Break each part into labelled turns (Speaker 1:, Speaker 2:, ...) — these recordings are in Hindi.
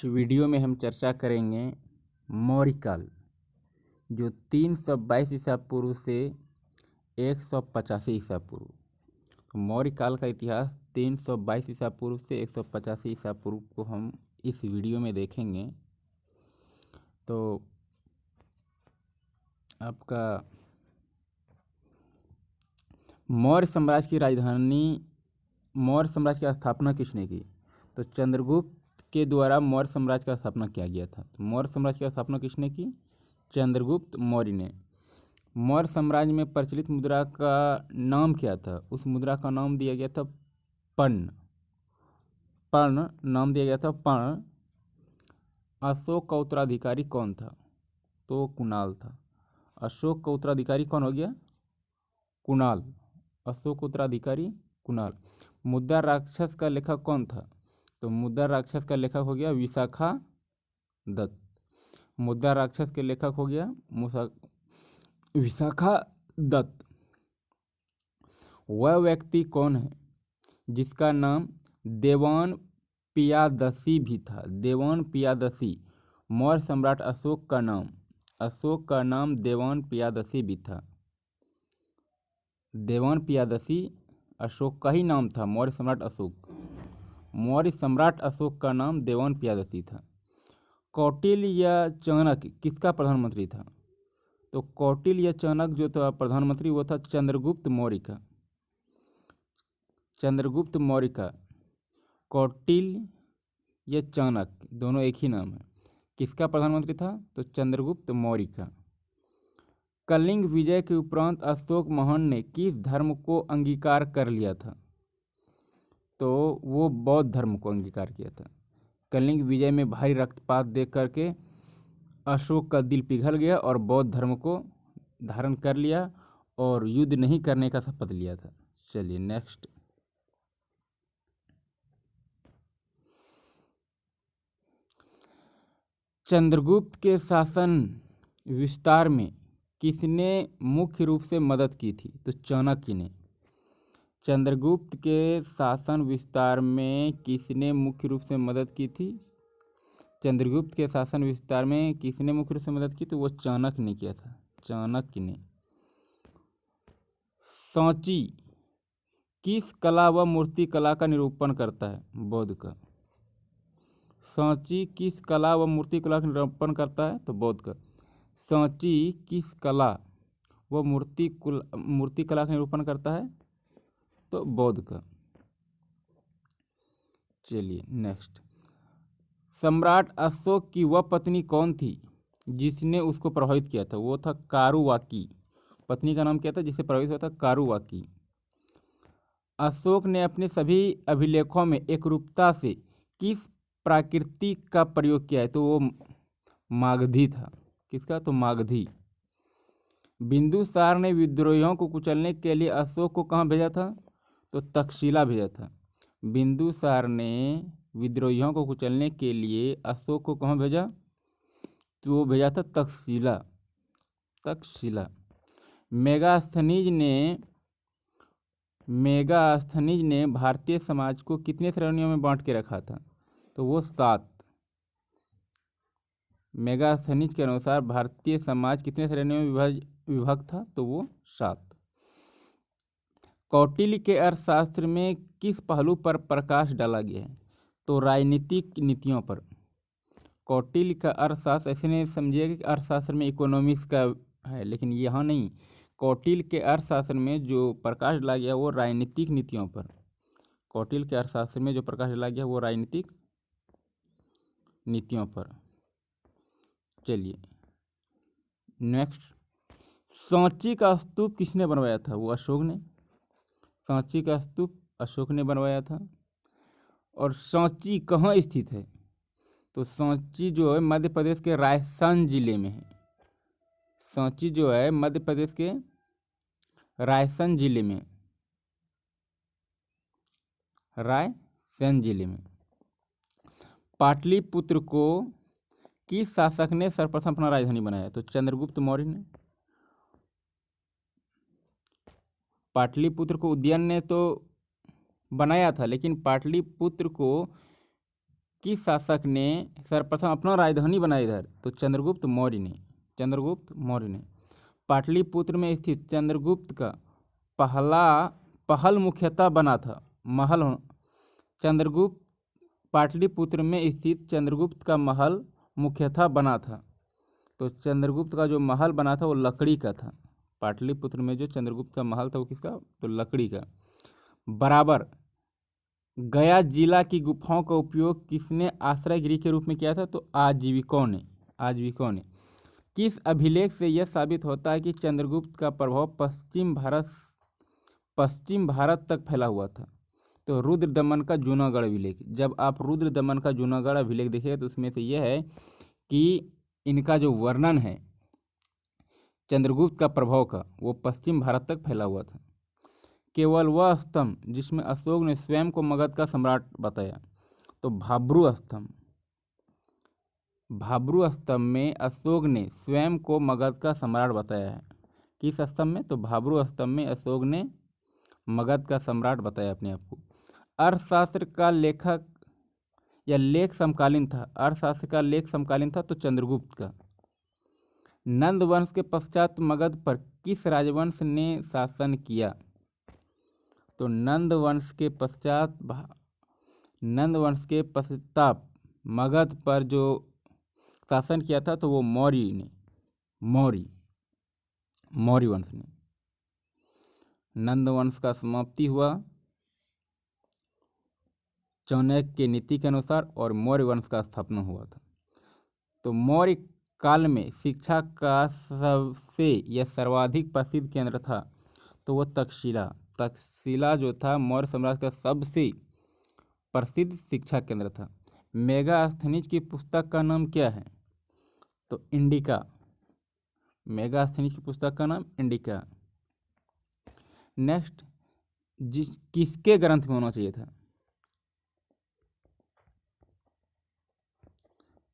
Speaker 1: वीडियो में हम चर्चा करेंगे मौर्य काल, जो 322 ईसा पूर्व से 185 ईसा पूर्व। तो मौर्य काल का इतिहास 322 ईसा पूर्व से 185 ईसा पूर्व को हम इस वीडियो में देखेंगे। तो आपका मौर्य साम्राज्य की राजधानी, मौर्य साम्राज्य की स्थापना किसने की? तो चंद्रगुप्त के द्वारा मौर्य साम्राज्य का स्थापना किया गया था। तो मौर्य साम्राज्य की स्थापना किसने की? चंद्रगुप्त मौर्य ने। मौर्य साम्राज्य में प्रचलित मुद्रा का नाम क्या था? उस मुद्रा का नाम दिया गया था पर्ण। पर्ण नाम दिया गया था पर्ण। अशोक का उत्तराधिकारी कौन था? तो कुणाल था। अशोक का उत्तराधिकारी कौन हो गया? कुणाल। अशोक उत्तराधिकारी कुणाल। मुद्रा राक्षस का लेखक कौन था? तो मुद्रा राक्षस का लेखक हो गया विशाखा दत्त। मुद्रा राक्षस के लेखक हो गया विशाखा दत्त। वह व्यक्ति कौन है जिसका नाम देवान पियादसी भी था? देवान पियादसी। मौर्य सम्राट अशोक का नाम देवान पियादसी भी था। देवान पियादसी अशोक का ही नाम था। मौर्य सम्राट अशोक का नाम देवान पियादसी था। कौटिल्य या चाणक्य किसका प्रधानमंत्री था? तो कौटिल्य या चाणक्य जो था प्रधानमंत्री, वो था चंद्रगुप्त मौर्य का। चंद्रगुप्त मौर्य का। कौटिल्य या चाणक्य दोनों एक ही नाम है। किसका प्रधानमंत्री था? तो चंद्रगुप्त मौर्य का। कलिंग विजय के उपरांत अशोक महान ने किस धर्म को अंगीकार कर लिया था? तो वो बौद्ध धर्म को अंगीकार किया था। कलिंग विजय में भारी रक्तपात देख करके अशोक का दिल पिघल गया और बौद्ध धर्म को धारण कर लिया और युद्ध नहीं करने का शपथ लिया था। चलिए नेक्स्ट। चंद्रगुप्त के शासन विस्तार में किसने मुख्य रूप से मदद की थी? तो चाणक्य ने। चंद्रगुप्त के शासन विस्तार में किसने मुख्य रूप से मदद की थी? चंद्रगुप्त के शासन विस्तार में किसने मुख्य रूप से मदद की? तो वो चाणक्य ने किया था। चाणक्य ने। सांची किस कला व मूर्ति कला का निरूपण करता है? बौद्ध का। सांची किस कला व मूर्ति कला का निरूपण करता है? तो बौद्ध का। सांची किस कला व मूर्ति कला का निरूपण करता है? तो बौद्ध का। चलिए नेक्स्ट। सम्राट अशोक की वह पत्नी कौन थी जिसने उसको प्रभावित किया था? वो था कारुवाकी। पत्नी का नाम क्या था जिससे प्रभावित हुआ था? कारुवाकी। अशोक ने अपने सभी अभिलेखों में एकरूपता से किस प्राकृति का प्रयोग किया है? तो वो मागधी था। किसका? तो मागधी। बिंदुसार ने विद्रोहियों को कुचलने के लिए अशोक को कहाँ भेजा था? तो तक्षशिला भेजा था। बिंदुसार ने विद्रोहियों को कुचलने के लिए अशोक को कहाँ भेजा? तो वो भेजा था तक्षशिला। मेगास्थनीज ने भारतीय समाज को कितने श्रेणियों में बांट के रखा था? तो वो 7। मेगास्थनीज के अनुसार भारतीय समाज कितने श्रेणियों में विभक्त था? तो वो 7। कौटिल्य के अर्थशास्त्र में किस पहलू पर प्रकाश डाला गया है? तो राजनीतिक नीतियों पर। कौटिल्य का अर्थशास्त्र ऐसे नहीं समझिए कि अर्थशास्त्र में इकोनॉमिक्स का है, लेकिन यहाँ नहीं। कौटिल्य के अर्थशास्त्र में जो प्रकाश डाला गया वो राजनीतिक नीतियों पर। कौटिल्य के अर्थशास्त्र में जो प्रकाश डाला गया वो राजनीतिक नीतियों पर। चलिए नेक्स्ट। सांची का स्तूप किसने बनवाया था? वो अशोक ने। सांची का स्तूप अशोक ने बनवाया था। और सांची कहाँ स्थित है? तो सांची जो है मध्य प्रदेश के रायसेन जिले में है। सांची जो है मध्य प्रदेश के रायसेन जिले में। रायसेन जिले में। पाटलिपुत्र को किस शासक ने सर्वप्रथम अपना राजधानी बनाया? तो चंद्रगुप्त मौर्य ने। पाटलिपुत्र को उदयन ने तो बनाया था, लेकिन पाटलिपुत्र को किस शासक ने सर्वप्रथम अपना राजधानी बनाया इधर? तो चंद्रगुप्त मौर्य ने। चंद्रगुप्त मौर्य ने। पाटलिपुत्र में स्थित चंद्रगुप्त का पहल मुख्यतः बना था महल। चंद्रगुप्त पाटलिपुत्र में स्थित चंद्रगुप्त का महल मुख्यतः बना था। तो चंद्रगुप्त का जो महल बना था वो लकड़ी का था। पाटलिपुत्र में जो चंद्रगुप्त का महल था वो किसका? तो लकड़ी का। बराबर गया जिला की गुफाओं का उपयोग किसने आश्रय गृह के रूप में किया था? तो आजीविकों ने। आजीविकों ने। किस अभिलेख से यह साबित होता है कि चंद्रगुप्त का प्रभाव पश्चिम भारत तक फैला हुआ था? तो रुद्रदमन का जूनागढ़ अभिलेख। जब आप रुद्रदमन का जूनागढ़ अभिलेख देखिए तो उसमें से यह है कि इनका जो वर्णन है चंद्रगुप्त का प्रभाव का वो पश्चिम भारत तक फैला हुआ था। केवल वह स्तंभ जिसमें अशोक ने स्वयं को मगध का सम्राट बताया? तो भाब्रू स्तंभ। भाब्रू स्तंभ में अशोक ने स्वयं को मगध का सम्राट बताया है। किस स्तंभ में? तो भाब्रू स्तंभ में अशोक ने मगध का सम्राट बताया अपने आप को। अर्थशास्त्र का लेखक या लेख समकालीन था? अर्थशास्त्र का लेख समकालीन था तो चंद्रगुप्त का। नंद वंश के पश्चात मगध पर किस राजवंश ने शासन किया? तो नंद वंश के पश्चात मगध पर जो शासन किया था तो वो मौर्य ने। मौर्य वंश ने। नंद वंश का समाप्ति हुआ चाणक्य के नीति के अनुसार और मौर्य वंश का स्थापना हुआ था। तो मौर्य काल में शिक्षा का सबसे या सर्वाधिक प्रसिद्ध केंद्र था तो वो तक्षशिला। तक्षशिला जो था मौर्य साम्राज्य का सबसे प्रसिद्ध शिक्षा केंद्र था। मेगास्थनीज की पुस्तक का नाम क्या है? तो इंडिका। मेगास्थनीज की पुस्तक का नाम इंडिका। नेक्स्ट, किसके ग्रंथ में होना चाहिए था?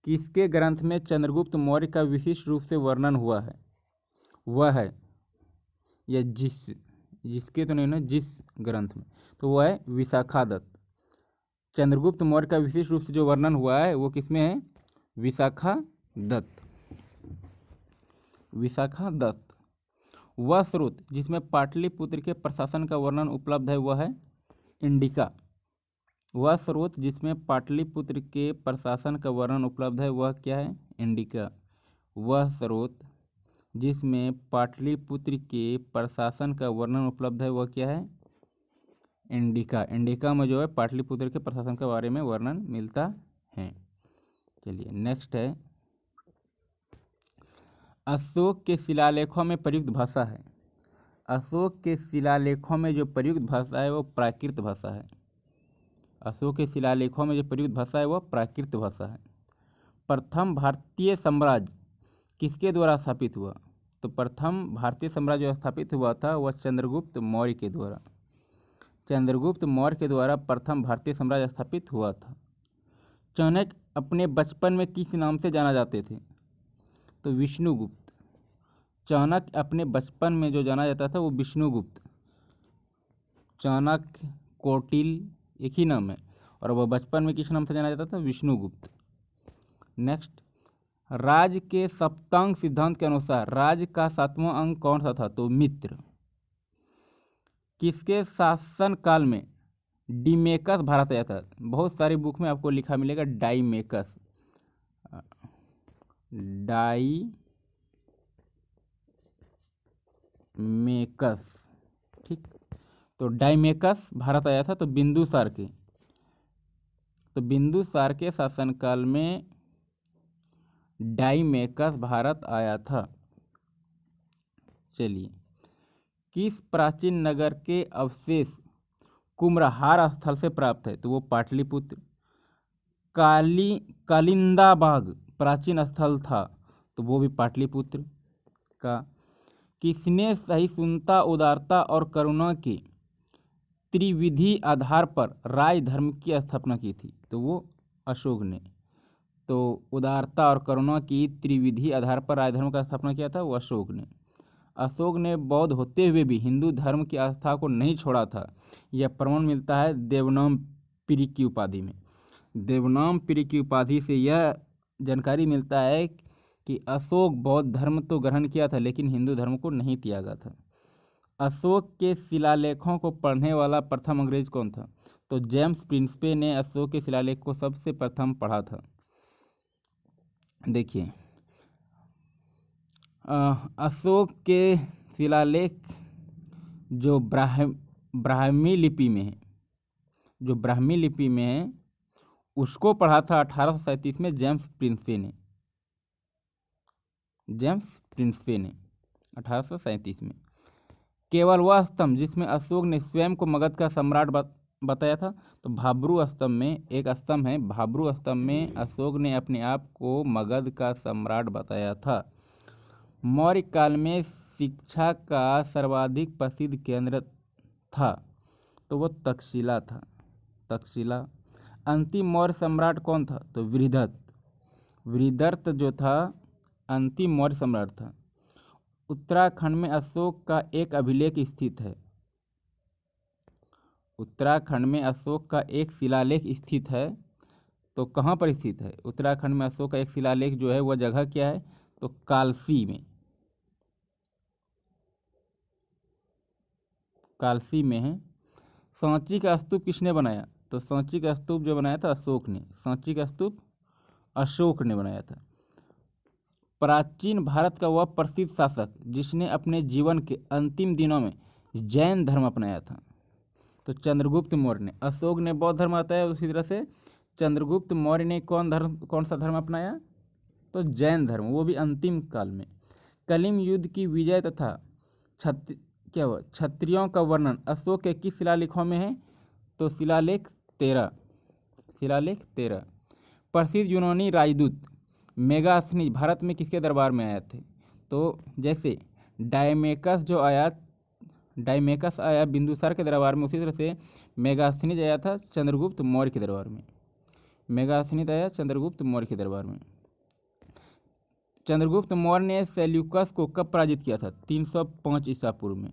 Speaker 1: किसके ग्रंथ में चंद्रगुप्त मौर्य का विशिष्ट रूप से वर्णन हुआ है? वह है या जिसके तो नहीं ना, जिस ग्रंथ में, तो वह है विशाखादत्त। चंद्रगुप्त मौर्य का विशिष्ट रूप से जो वर्णन हुआ है वो किसमें है? विशाखादत्त। विशाखादत्त। वह स्रोत जिसमें पाटलिपुत्र के प्रशासन का वर्णन उपलब्ध है वह है इंडिका। वह स्रोत जिसमें पाटलिपुत्र के प्रशासन का वर्णन उपलब्ध है वह क्या है? इंडिका। वह स्रोत जिसमें पाटलिपुत्र के प्रशासन का वर्णन उपलब्ध है वह क्या है? इंडिका। इंडिका में जो है पाटलिपुत्र के प्रशासन के बारे में वर्णन मिलता है। चलिए नेक्स्ट है, अशोक के शिलालेखों में प्रयुक्त भाषा है। अशोक के शिलालेखों में जो प्रयुक्त भाषा है वो प्राकृत भाषा है। अशोक के शिलालेखों में जो प्रयुक्त भाषा है वह प्राकृत भाषा है। प्रथम भारतीय साम्राज्य किसके द्वारा स्थापित हुआ? तो प्रथम भारतीय साम्राज्य जो स्थापित हुआ था वह चंद्रगुप्त मौर्य के द्वारा। चंद्रगुप्त मौर्य के द्वारा प्रथम भारतीय साम्राज्य स्थापित हुआ था। चाणक्य अपने बचपन में किस नाम से जाना जाते थे? तो विष्णुगुप्त। चाणक्य अपने बचपन में जो जाना जाता था वो विष्णुगुप्त। चाणक्य, कौटिल्य एक ही नाम है और वह बचपन में किस नाम से जाना जाता था? विष्णुगुप्त। नेक्स्ट, राज्य के सप्तांग सिद्धांत के अनुसार राज्य का 7वां अंग कौन सा था? तो मित्र। किसके शासन काल में डिमेकस भारत आया था? बहुत सारी बुक में आपको लिखा मिलेगा डाइमेकस। डाइमेकस, ठीक। तो डाइमेकस भारत आया था तो बिंदुसार के शासनकाल में डाइमेकस भारत आया था। चलिए, किस प्राचीन नगर के अवशेष कुम्हरार स्थल से प्राप्त है? तो वो पाटलिपुत्र। कालिंदाबाग प्राचीन स्थल था तो वो भी पाटलिपुत्र का। किसने सहिष्णुता, उदारता और करुणा के त्रिविधि आधार पर राजधर्म की स्थापना की थी? तो वो अशोक ने। तो उदारता और करुणा की त्रिविधि आधार पर राजधर्म का स्थापना किया था वो अशोक ने। अशोक ने बौद्ध होते हुए भी हिंदू धर्म की आस्था को नहीं छोड़ा था। यह प्रमाण मिलता है देवनागरी की उपाधि में। देवनामपुरी की उपाधि से यह जानकारी मिलता है कि अशोक बौद्ध धर्म तो ग्रहण किया था लेकिन हिंदू धर्म को नहीं त्यागा था। अशोक के शिलालेखों को पढ़ने वाला प्रथम अंग्रेज कौन था? तो जेम्स प्रिंसपे ने अशोक के शिलालेख को सबसे प्रथम पढ़ा था। देखिए, अशोक के शिलालेख जो ब्राह्मी लिपि में है, उसको पढ़ा था 1837 में जेम्स प्रिंसपे ने 1837 में। केवल वह स्तंभ जिसमें अशोक ने स्वयं को मगध का सम्राट बताया था, तो भाब्रू स्तंभ में एक स्तंभ है, भाब्रू स्तंभ में अशोक ने अपने आप को मगध का सम्राट बताया था। मौर्य काल में शिक्षा का सर्वाधिक प्रसिद्ध केंद्र था, तो वो तक्षशिला था, तक्षशिला। अंतिम मौर्य सम्राट कौन था? तो वृहदत्त जो था अंतिम मौर्य सम्राट था। उत्तराखंड में अशोक का एक अभिलेख स्थित है, उत्तराखंड में अशोक का एक शिलालेख स्थित है, तो कहाँ पर स्थित है? उत्तराखंड में अशोक का एक शिलालेख जो है वह जगह क्या है? तो कालसी में है। सांची का स्तूप किसने बनाया? तो सांची का स्तूप जो बनाया था अशोक ने, सांची का स्तूप अशोक ने बनाया था। प्राचीन भारत का वह प्रसिद्ध शासक जिसने अपने जीवन के अंतिम दिनों में जैन धर्म अपनाया था, तो चंद्रगुप्त मौर्य ने। अशोक ने बौद्ध धर्म अपनाया, उसी तरह से चंद्रगुप्त मौर्य ने कौन सा धर्म अपनाया? तो जैन धर्म, वो भी अंतिम काल में। कलिंग युद्ध की विजय तथा क्षत्रियों का वर्णन अशोक के किस शिलालेखों में है? तो शिलालेख 13। प्रसिद्ध यूनानी राजदूत मेगास्थनीज भारत में किसके दरबार में आए थे? तो जैसे डायमेकस आया बिंदुसार के दरबार में, उसी तरह से मेगास्थनीज आया था चंद्रगुप्त मौर्य के दरबार में। चंद्रगुप्त मौर्य ने सेल्यूकस को कब पराजित किया था? 305 ईसा पूर्व में।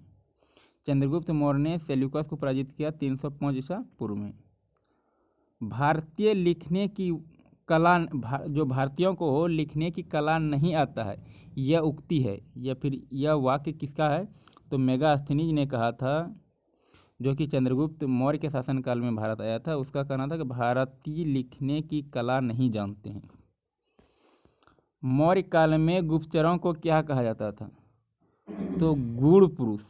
Speaker 1: चंद्रगुप्त मौर्य ने सेल्यूकस को पराजित किया 305 ईसा पूर्व में। भारतीय लिखने की कला, जो भारतीयों को लिखने की कला नहीं आता है, यह उक्ति है या फिर यह वाक्य किसका है? तो मेगास्थनीज ने कहा था, जो कि चंद्रगुप्त मौर्य के शासनकाल में भारत आया था। उसका कहना था कि भारतीय लिखने की कला नहीं जानते हैं। मौर्य काल में गुप्तचरों को क्या कहा जाता था? तो गूढ़ पुरुष।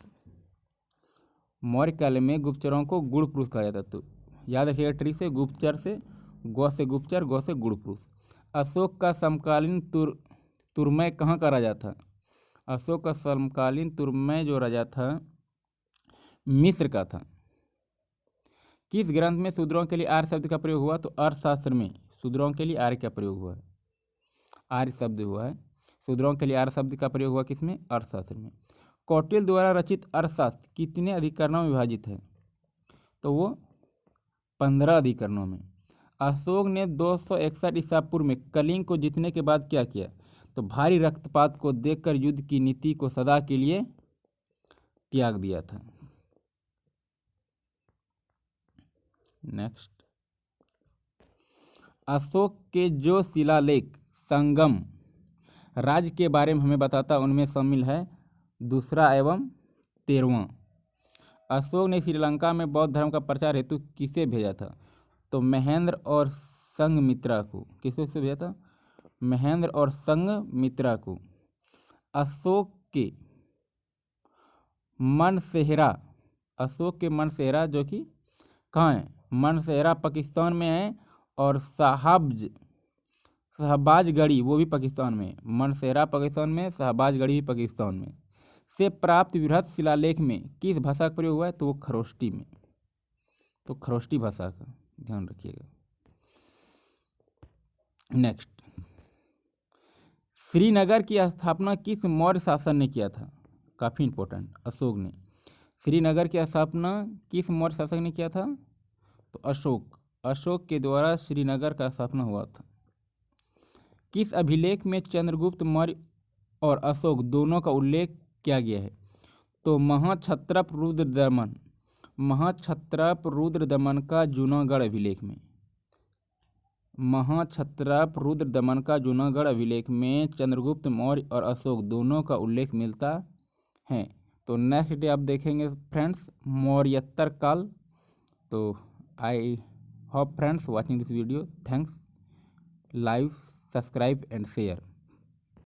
Speaker 1: मौर्य काल में गुप्तचरों को गूढ़ पुरुष कहा जाता था। तो याद रखिएगा, ट्री से गुप्तचर से गौ से गुप्तचर, गौ से गूढ़ पुरुष। अशोक का समकालीन तुरमय कहाँ का राजा था? अशोक का समकालीन तुरमय जो राजा था मिस्र का था। किस ग्रंथ में शूद्रों के लिए आर्य शब्द का प्रयोग हुआ? तो अर्थशास्त्र में शूद्रों के लिए आर्य का प्रयोग हुआ है, आर्य शब्द हुआ है। शूद्रों के लिए आर्य शब्द का प्रयोग हुआ किसमें? अर्थशास्त्र में। कौटिल्य द्वारा रचित अर्थशास्त्र कितने अधिकरणों में विभाजित है? तो वो 15 अधिकरणों में। अशोक ने 261 ईसा पूर्व में कलिंग को जीतने के बाद क्या किया? तो भारी रक्तपात को देखकर युद्ध की नीति को सदा के लिए त्याग दिया था। नेक्स्ट, अशोक के जो शिलालेख संगम राज्य के बारे में हमें बताता, उनमें शामिल है 2 एवं 13वां। अशोक ने श्रीलंका में बौद्ध धर्म का प्रचार हेतु किसे भेजा था? तो महेंद्र और संघमित्रा को। किसको भेजा था? महेंद्र और संघमित्रा को। अशोक के मनसेहरा जो कि कहाँ है? मनसेहरा पाकिस्तान में है, और शहबाजगढ़ी वो भी पाकिस्तान में। मनसेहरा पाकिस्तान में, शहबाजगढ़ी भी पाकिस्तान में। से प्राप्त वृहत शिलालेख में किस भाषा का प्रयोग हुआ है? तो वो खरोष्टी में, तो खरोष्टी भाषा का ध्यान रखिएगा। नेक्स्ट, श्रीनगर की स्थापना किस मौर्य शासक ने किया था? काफ़ी इंपॉर्टेंट, अशोक ने। श्रीनगर की स्थापना किस मौर्य शासक ने किया था? तो अशोक के द्वारा श्रीनगर का स्थापना हुआ था। किस अभिलेख में चंद्रगुप्त मौर्य और अशोक दोनों का उल्लेख किया गया है? तो महाक्षत्रप रुद्रदमन का जूनागढ़ अभिलेख में। महाक्षत्रप रुद्र दमन का जूनागढ़ अभिलेख में चंद्रगुप्त मौर्य और अशोक दोनों का उल्लेख मिलता है। तो नेक्स्ट डे आप देखेंगे फ्रेंड्स मौर्योत्तर काल। तो I hope friends watching this video, thanks, like, subscribe and share.